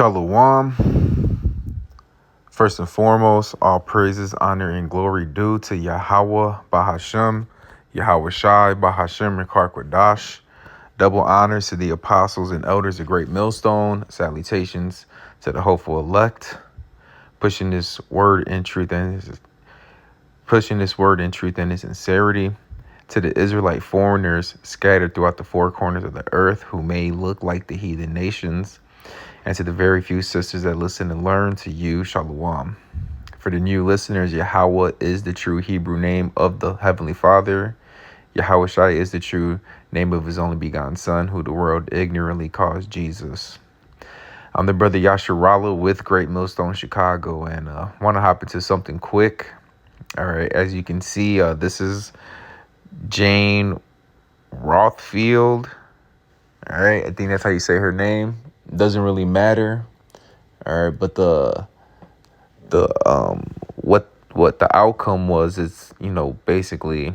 Shalom. First and foremost, all praises, honor, and glory due to Yahweh Bahashem, Yahweh Shai Bahashem Rikar Kwadash. Double honors to the apostles and elders of Great Millstone. Salutations to the hopeful elect, pushing this word in truth and its sincerity. To the Israelite foreigners scattered throughout the four corners of the earth who may look like the heathen nations. And to the very few sisters that listen and learn, to you, Shalom. For the new listeners, Yahweh is the true Hebrew name of the Heavenly Father. Yahweh Shai is the true name of his only begotten Son, who the world ignorantly calls Jesus. I'm the brother Yasharala with Great Millstone, Chicago, and want to hop into something quick. All right, as you can see, this is Jane Rothfield. All right, I think that's how you say her name. Doesn't really matter. All right, but what the outcome was is, basically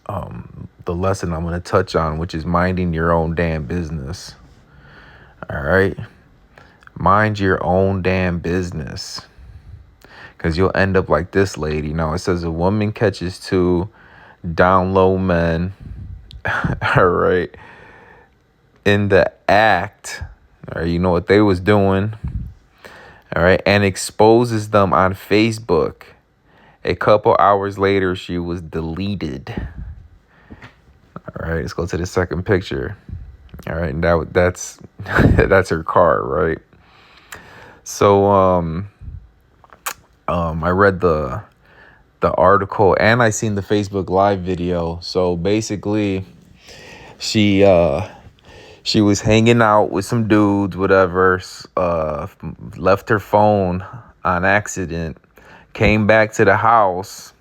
the lesson I'm going to touch on, which is minding your own damn business. All right, mind your own damn business, because you'll end up like this lady. Now, it says a woman catches two down low men, all right, in the act. All right, you know what they was doing. All right, and exposes them on Facebook. A couple hours later, she was deleted. All right, let's go to the second picture. All right, and that's that's her car, right? So I read the article and I seen the Facebook Live video. So basically, she was hanging out with some dudes, whatever, left her phone on accident, came back to the house,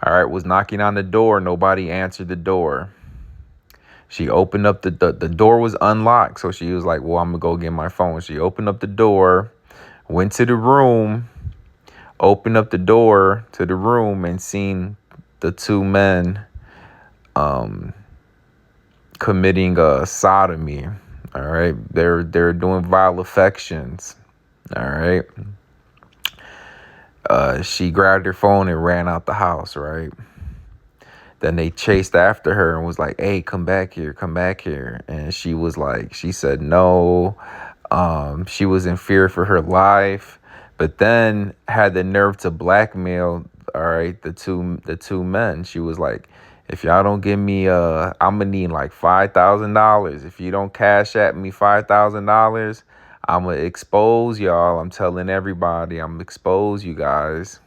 all right, was knocking on the door. Nobody answered the door. She opened up the door was unlocked. So she was like, well, I'm going to go get my phone. She opened up the door, went to the room, opened up the door to the room and seen the two men committing sodomy. All right, they're doing vile affections. All right, she grabbed her phone and ran out the house. Right, then they chased after her and was like, hey, come back here, and she was like, she said no. She was in fear for her life, but then had the nerve to blackmail, all right, the two men. She was like, if y'all don't give me, I'm gonna need like $5,000. If you don't cash at me $5,000, I'm gonna expose y'all. I'm telling everybody, I'm gonna expose you guys.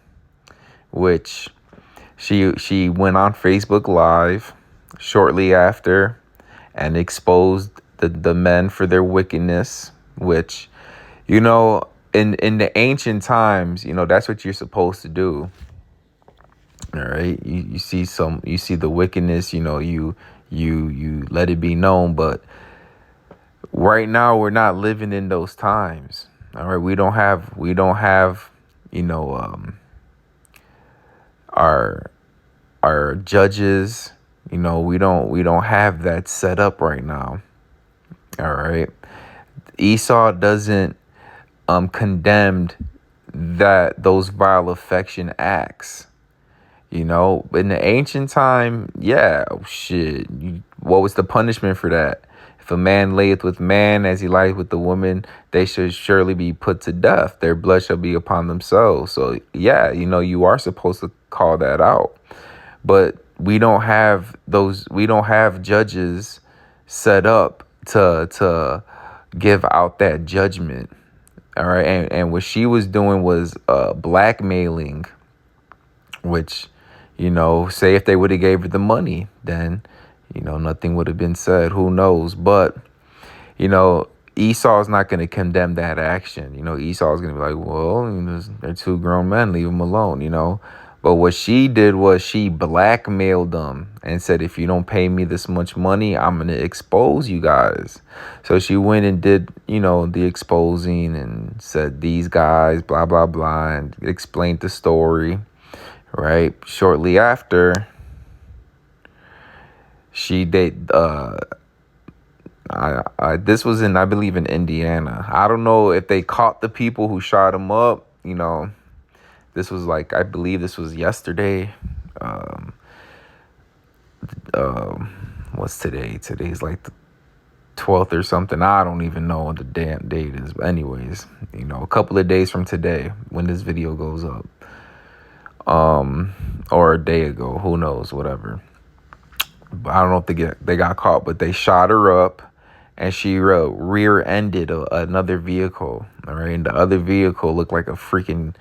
Which she went on Facebook Live shortly after and exposed the men for their wickedness. Which, in the ancient times, that's what you're supposed to do. All right, you see the wickedness, you let it be known. But right now we're not living in those times. All right, we don't have our judges, we don't have that set up right now. All right, Esau doesn't condemned those vile affection acts. In the ancient time, yeah, what was the punishment for that? If a man layeth with man as he lieth with the woman, they should surely be put to death. Their blood shall be upon themselves. So, yeah, you are supposed to call that out. But we don't have judges set up to give out that judgment. All right. And what she was doing was blackmailing, which, say if they would have gave her the money, then, nothing would have been said. Who knows? But, Esau's not going to condemn that action. Esau's going to be like, well, they're two grown men, leave them alone, But what she did was she blackmailed them and said, if you don't pay me this much money, I'm going to expose you guys. So she went and did, the exposing and said, these guys, blah, blah, blah, and explained the story. Right. Shortly after, This was in, I believe, in Indiana. I don't know if they caught the people who shot him up. This was like, I believe this was yesterday. Um, what's today? Today's like the 12th or something. I don't even know what the damn date is. But anyways, a couple of days from today when this video goes up. Or a day ago, who knows, whatever. But I don't know if they got caught, but they shot her up and she rear-ended another vehicle. All right, and the other vehicle looked like a freaking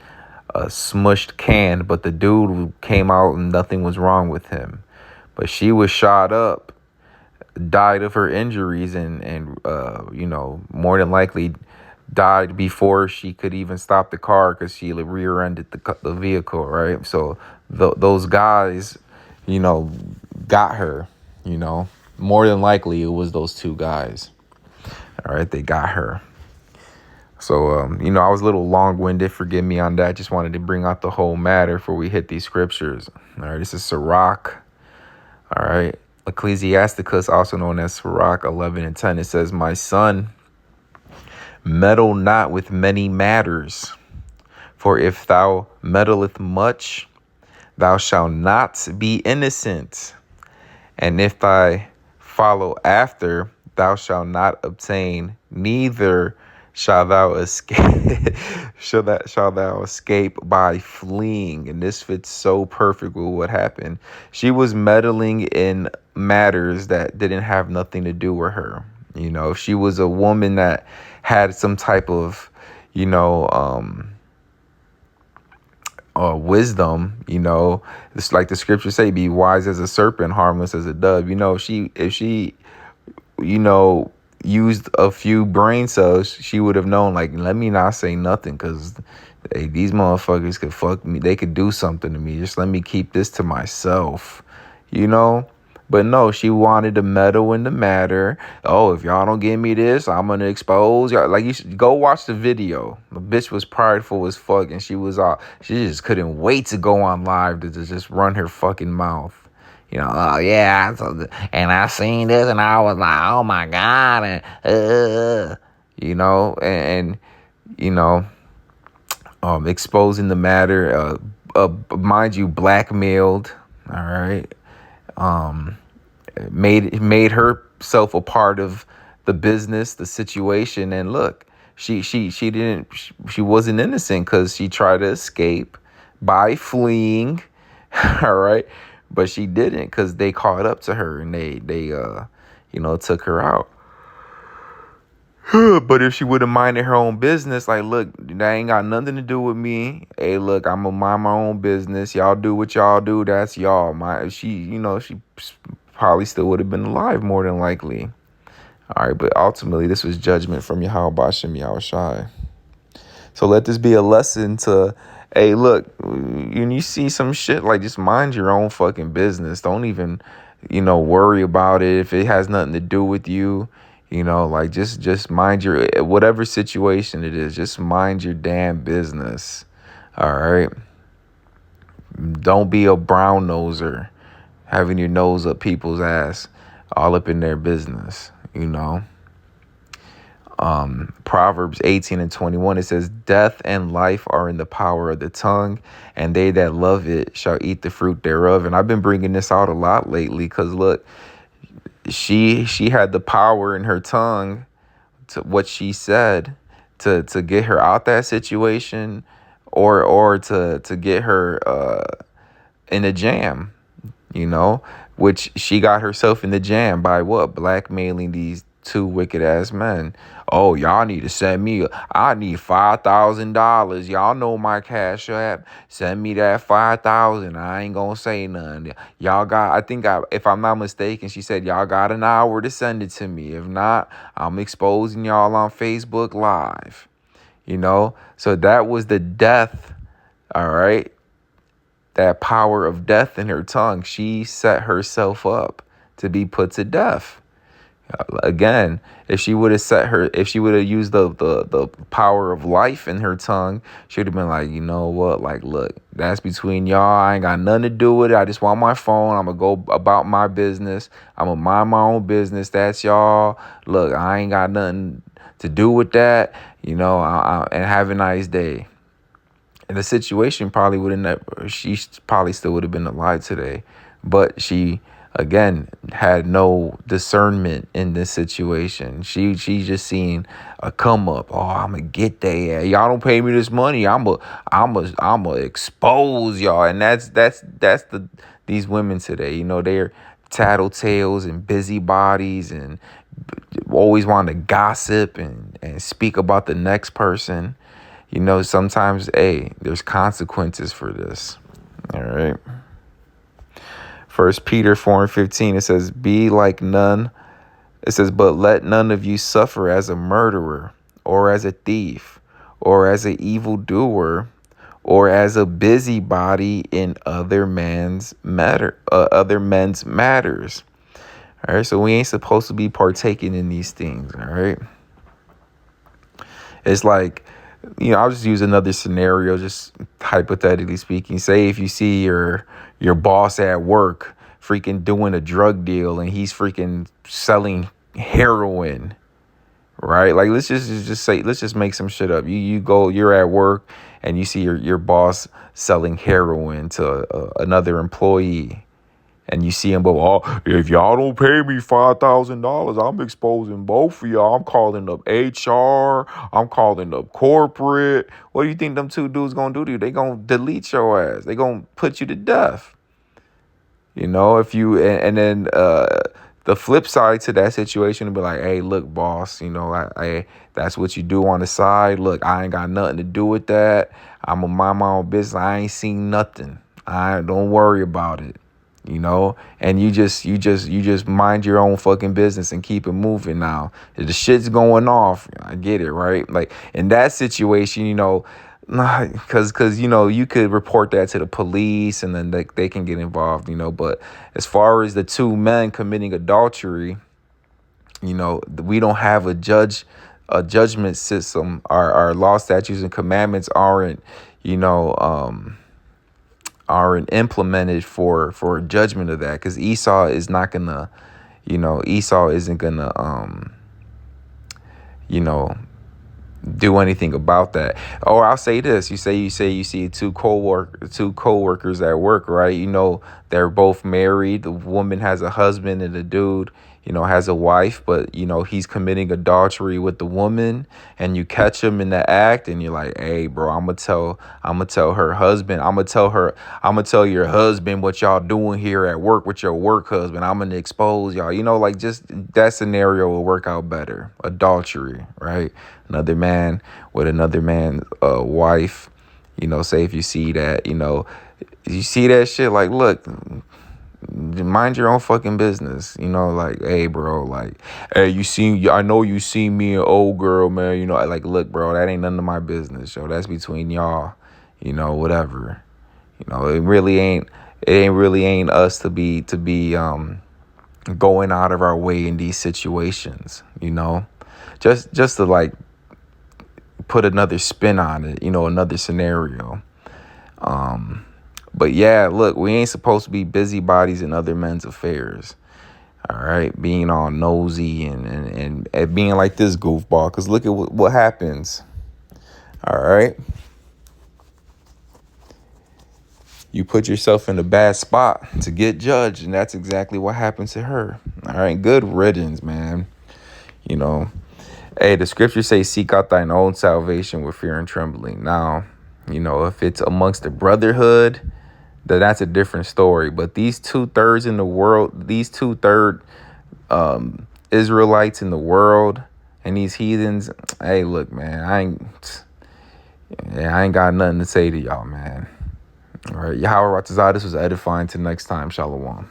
smushed can, but the dude came out and nothing was wrong with him. But she was shot up, died of her injuries, and more than likely died before she could even stop the car because she rear-ended the vehicle, right? So those guys, got her, more than likely it was those two guys. All right, they got her. So, I was a little long-winded. Forgive me on that. Just wanted to bring out the whole matter before we hit these scriptures. All right, this is Sirach. All right, Ecclesiasticus, also known as Sirach 11:10. It says, "My son, meddle not with many matters, for if thou meddleth much, thou shalt not be innocent. And if I follow after, thou shalt not obtain, neither shall thou escape shall thou escape by fleeing." And this fits so perfect with what happened. She was meddling in matters that didn't have nothing to do with her. If she was a woman that had some type of, wisdom, it's like the scriptures say, be wise as a serpent, harmless as a dove. If she used a few brain cells, she would have known, like, let me not say nothing, because hey, these motherfuckers could fuck me. They could do something to me. Just let me keep this to myself, But no, she wanted to meddle in the matter. Oh, if y'all don't give me this, I'm going to expose y'all. Like, you should go watch the video. The bitch was prideful as fuck, and she just couldn't wait to go on live to just run her fucking mouth. Oh yeah, and I seen this, and I was like, oh my God, exposing the matter, mind you, blackmailed, all right, made herself a part of the business, the situation, and look, she wasn't innocent because she tried to escape by fleeing, all right. But she didn't, because they caught up to her and they took her out. But if she would have minded her own business, like, look, that ain't got nothing to do with me. Hey, look, I'm gonna mind my own business. Y'all do what y'all do. That's y'all. She probably still would have been alive, more than likely. All right, but ultimately, this was judgment from Yahweh Bashem Yahushai. So let this be a lesson to, hey, look, when you see some shit, like, just mind your own fucking business. Don't even, worry about it if it has nothing to do with you. Like, just mind your, whatever situation it is, just mind your damn business. All right. Don't be a brown noser, having your nose up people's ass, all up in their business, Proverbs 18:21, it says, "Death and life are in the power of the tongue, and they that love it shall eat the fruit thereof." And I've been bringing this out a lot lately, because look, she had the power in her tongue, to what she said, to get her out that situation, or to get her in a jam, which she got herself in the jam by what? Blackmailing these two wicked ass men. Oh, y'all need to send me, I need $5,000. Y'all know my cash app. Send me that 5,000. I ain't gonna say nothing. Y'all got, if I'm not mistaken, she said, y'all got an hour to send it to me. If not, I'm exposing y'all on Facebook Live. So that was the death. All right. That power of death in her tongue. She set herself up to be put to death. Again, if she would have if she would have used the power of life in her tongue, she would have been like, you know what, like, look, that's between y'all. I ain't got nothing to do with it. I just want my phone. I'm gonna go about my business. I'm gonna mind my own business. That's y'all. Look, I ain't got nothing to do with that. And have a nice day. And the situation probably would have never. She probably still would have been alive today, but she again had no discernment in this situation. She just seen a come up. Oh, I'm gonna get that. Y'all don't pay me this money. I'm a expose y'all. And that's these women today. They're tattletales and busybodies and always want to gossip and speak about the next person. Sometimes, hey, there's consequences for this. All right. First Peter 4:15, it says, be like none. It says, but let none of you suffer as a murderer or as a thief or as an evildoer or as a busybody in other men's matters. All right. So we ain't supposed to be partaking in these things. All right. It's like, I'll just use another scenario, just hypothetically speaking. Say if you see your boss at work freaking doing a drug deal and he's freaking selling heroin, right? Like, let's just make some shit up. You're at work and you see your boss selling heroin to another employee. And you see him go, oh, if y'all don't pay me $5,000, I'm exposing both of y'all. I'm calling up HR. I'm calling up corporate. What do you think them two dudes gonna do to you? They gonna delete your ass. They gonna put you to death. If you and then the flip side to that situation would be like, hey, look, boss, I that's what you do on the side. Look, I ain't got nothing to do with that. I'm gonna mind my own business. I ain't seen nothing. I don't worry about it. And you just mind your own fucking business and keep it moving. Now, if the shit's going off, I get it, right? Like in that situation, because you could report that to the police and then they can get involved, but as far as the two men committing adultery, we don't have a judgment system. Our law, statutes, and commandments aren't implemented for a judgment of that, because Esau is not gonna Esau isn't gonna do anything about that. Or I'll say this: you see two co-workers at work, right? They're both married. The woman has a husband and the dude has a wife, but he's committing adultery with the woman, and you catch him in the act, and you're like, hey bro, I'm gonna tell her husband, I'm gonna tell your husband what y'all doing here at work with your work husband. I'm gonna expose y'all. Like, just that scenario will work out better. Adultery, right? Another man with another man's wife. Say if you see that, you see that shit, like, look, mind your own fucking business. Like, hey bro, like, hey, I know you see me and old girl, man, like, look bro, that ain't none of my business, yo. That's between y'all, whatever. It ain't us to be going out of our way in these situations, just to like put another spin on it, another scenario. But yeah, look, we ain't supposed to be busybodies in other men's affairs. All right, being all nosy and being like this goofball. Because look at what happens. All right, you put yourself in a bad spot to get judged, and that's exactly what happened to her. All right, good riddance, man. Hey, the scriptures say, seek out thine own salvation with fear and trembling. Now, if it's amongst the brotherhood, that's a different story. But these 2/3 in the world, these 2/3 Israelites in the world, and these heathens, hey, look, man, I ain't got nothing to say to y'all, man. All right, Yahweh Ratazah, this was edifying. Till next time, Shalom.